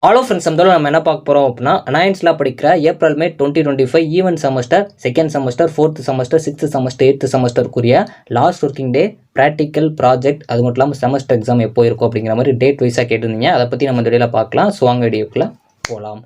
Hello friends, நம்ம என்ன பார்க்க போகிறோம் அப்படின்னா, நைன்த்ஸில் படிக்கிற April May 2025 even semester, second semester, fourth semester, sixth semester, eighth செமஸ்டருக்குரிய last working day, practical project, அது மட்டும் இல்லாமல் செமஸ்டர் எக்ஸாம் எப்போ இருக்கும் அப்படிங்கிற மாதிரி டேட் வைஸாக கேட்டிருந்தீங்க. அதை பற்றி நம்ம இந்த வீடியோவில் பார்க்கலாம். ஸோ வாங்க வீடியோக்குள்ளே போகலாம்.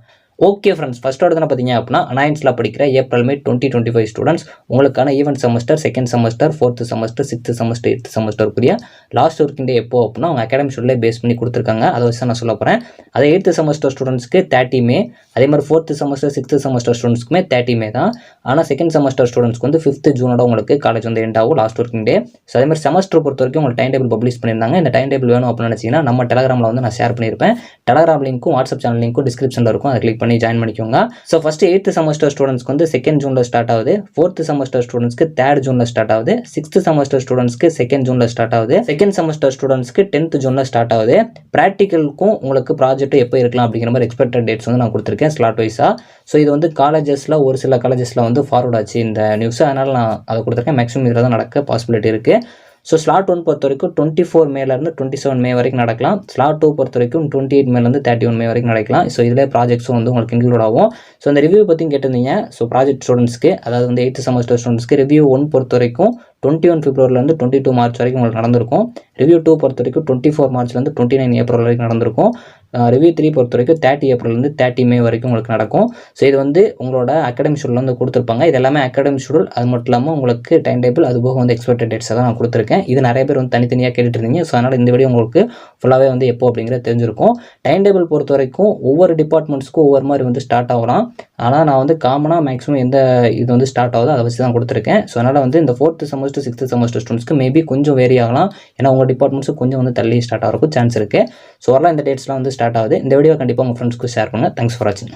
ஓகே ஃப்ரெண்ட்ஸ், ஃபஸ்ட்டோட தானே பார்த்தீங்க அப்படின்னா, நைன்த்ஸில் படிக்கிற ஏப்ரல் மே 2025 ஸ்டூடெண்ட்ஸ் உங்களுக்கான even semester, second semester, fourth semester, sixth semester, eighth செமஸ்டருக்குரிய லாஸ்ட் ஒர்க்கிங் டே எப்போ அப்படின்னா அவங்க அகாடமி ஷெட்யூலே பேஸ் பண்ணி கொடுத்துருக்காங்க. அதை வச்சு நான் சொல்ல போகிறேன். அதே எய்த் செமஸ்டர் ஸ்டூடெண்ட்ஸ்க்கு 30 மே, அதே மாதிரி ஃபோர்த் செமஸ்டர், சிக்ஸ்த் செமஸ்டர் ஸ்டூடெண்ட்ஸ்க்குமே 30 மே தான். ஆனால் செகண்ட் செமஸ்டர் ஸ்டூடெண்ட்ஸ்க்கு வந்து 5th ஜூனோட உங்களுக்கு காலேஜ் வந்து எண்ட் ஆகும் லாஸ்ட் ஒர்க்கிங் டே. ஸோ அதே மாதிரி செமஸ்டர் பொறுத்த வரைக்கும் உங்களுக்கு டைம் டேபிள் பப்ளிஷ் பண்ணியிருந்தாங்க. இந்த டைம் டேபிள் வேணும் அப்படின்னு நினச்சிங்கன்னா நம்ம டெலகிராமில் வந்து நான் ஷேர் பண்ணியிருப்பேன். டெலகிராம் லிங்க்கும் வாட்ஸ்அப் சேனல் லிங்க்கும் டிஸ்கிரிப்ஷனில் இருக்கும். அதை கிளிக் பண்ணி ஜாயின் பண்ணிக்கோங்க. ஸோ ஃபஸ்ட்டு எய்த் செமஸ்டர் ஸ்டூடெண்ட்ஸ்க்கு வந்து 2nd ஜூனில் ஸ்டார்ட் ஆகுது. ஃபோர்த் செமஸ்டர் ஸ்டூடெண்ட்ஸ்க்கு 3rd ஜூனில் ஸ்டார்ட் ஆகுது. சிக்ஸ்த் செமஸ்டர் ஸ்டூடெண்ட்ஸ்க்கு 2nd ஜூனில் ஸ்டார்ட் ஆகுது. செகண்ட் செமஸ்டர் ஸ்டூடெண்ட்ஸ்க்கு 10th ஜூனில் ஸ்டார்ட் ஆகுது. ப்ராக்டிக்கலுக்கும் உங்களுக்கு ப்ராஜெக்ட் எப்போ இருக்கலாம் அப்படிங்கிற மாதிரி எக்ஸ்பெக்டட் டேட்ஸ் வந்து நான் கொடுத்துருக்கேன் ஸ்லாட் வைஸாக. ஸோ இது வந்து காலேஜஸில் ஒரு சில காலேஜஸில் வந்து ஃபார்வர்ட் ஆச்சு இந்த நியூஸ். அதனால் நான் அதை கொடுத்துருக்கேன். மேக்ஸிமம் இதில் தான் நடக்க பாசிபிலிட்டி இருக்குது. ஸோ ஸ்லாட் 1 பொறுத்த வரைக்கும் 24 மேலேருந்து 27 மே வரைக்கும் நடக்கலாம். ஸ்லாட் 2 பொறுத்த வரைக்கும் 28 மேலேருந்து 31 மே வரைக்கும் நடக்கலாம். ஸோ இதில் ப்ராஜெக்ட்ஸும் வந்து உங்களுக்கு இன்க்ளூட் ஆகும். ஸோ இந்த ரிவ்யூ பற்றியும் கேட்டிருந்தீங்க. ஸோ ப்ராஜெக்ட் ஸ்டூடெண்ட்ஸ்க்கு, அதாவது வந்து எய்த் செமஸ்டர் ஸ்டூடெண்ட்ஸ்க்கு ரிவ்யூ 1 பொறுத்த வரைக்கும் 21 பிப்ரவரிலேருந்து 22 மார்ச் வரைக்கும் உங்களுக்கு நடந்திருக்கும். ரிவ்யூ 2 பொறுத்த வரைக்கும் 24 மார்ச்லேருந்து 29 ஏப்ரல் வரைக்கும் நடந்திருக்கும். ரிவ்யூ 3 பொறுத்த வரைக்கும் 30 ஏப்ரல்லேருந்து 30 மே வரைக்கும் உங்களுக்கு நடக்கும். ஸோ இது வந்து உங்களோட அகாடமி ஷெட்யூல் வந்து கொடுத்துருப்பாங்க. இது எல்லாமே அகாடமி ஷெட்யூல். அது மட்டும் இல்லாமல் உங்களுக்கு டைம் டேபிள், அது போக வந்து எக்ஸ்பெக்டட் டேட்ஸை தான் நான் கொடுத்துருக்கேன். இது நிறைய பேர் வந்து தனித்தனியாக கேட்டுட்டு இருந்தீங்க. ஸோ அதனால் இந்த வீடியோ உங்களுக்கு ஃபுல்லாகவே வந்து எப்போ அப்படிங்கிறது தெரிஞ்சிருக்கும். டைம் டேபிள் பொறுத்த வரைக்கும் ஒவ்வொரு டிபார்ட்மெண்ட்ஸ்க்கும் ஒவ்வொரு மாதிரி வந்து ஸ்டார்ட் ஆகலாம். ஆனால் நான் வந்து காமனாக மேக்ஸிமம் எந்த இது வந்து ஸ்டார்ட் ஆகுதோ அதை வச்சு தான் கொடுத்துருக்கேன். ஸோ அதனால் வந்து இந்த ஃபோர்த் செமஸ்டர், சிக்ஸ்த் செமஸ்டர் ஸ்டூடெண்ட்ஸ்க்கு மேபி கொஞ்சம் வேரி ஆகலாம். ஏன்னா உங்கள் டிபார்ட்மெண்ட்ஸும் கொஞ்சம் வந்து தள்ளி ஸ்டார்ட் ஆகிறதுக்கு சான்ஸ் இருக்குது. ஸோ வரலாம் இந்த டேட்ஸ்லாம் வந்து ஸ்டார்ட் ஆகுது. இந்த வீடியோ கண்டிப்பாக உங்கள் ஃப்ரெண்ட்ஸ்க்கு ஷேர் பண்ணுங்கள். தேங்க்ஸ் ஃபார் வாட்சிங்.